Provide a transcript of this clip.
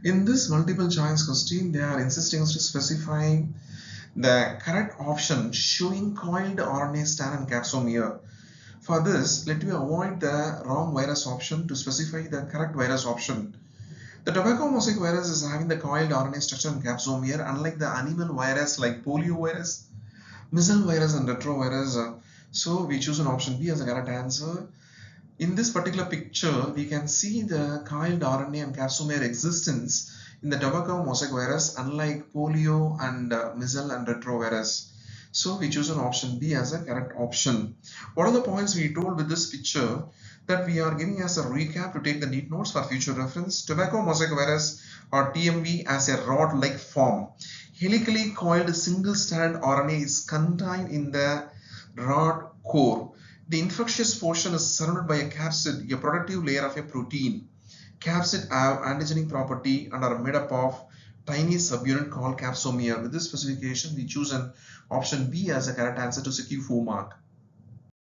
In this multiple choice question, they are insisting us to specify the correct option showing coiled RNA strand and capsome here. For this, let me avoid the wrong virus option to specify the correct virus option. The tobacco mosaic virus is having the coiled RNA structure and capsome here, unlike the animal virus like polio virus, measles virus, and retrovirus. So we choose an option B as the correct answer. In this particular picture, we can see the coiled RNA and capsomere existence in the tobacco mosaic virus, unlike polio and measles and retrovirus. So we choose an option B as a correct option. What are the points we told with this picture that we are giving as a recap to take the NEET notes for future reference? Tobacco mosaic virus or TMV as a rod-like form. Helically coiled single-strand RNA is contained in the rod core. The infectious portion is surrounded by a capsid, a protective layer of a protein. Capsid have antigenic property and are made up of tiny subunit called capsomere. With this specification, we choose an option B as a correct answer to secure 4 mark.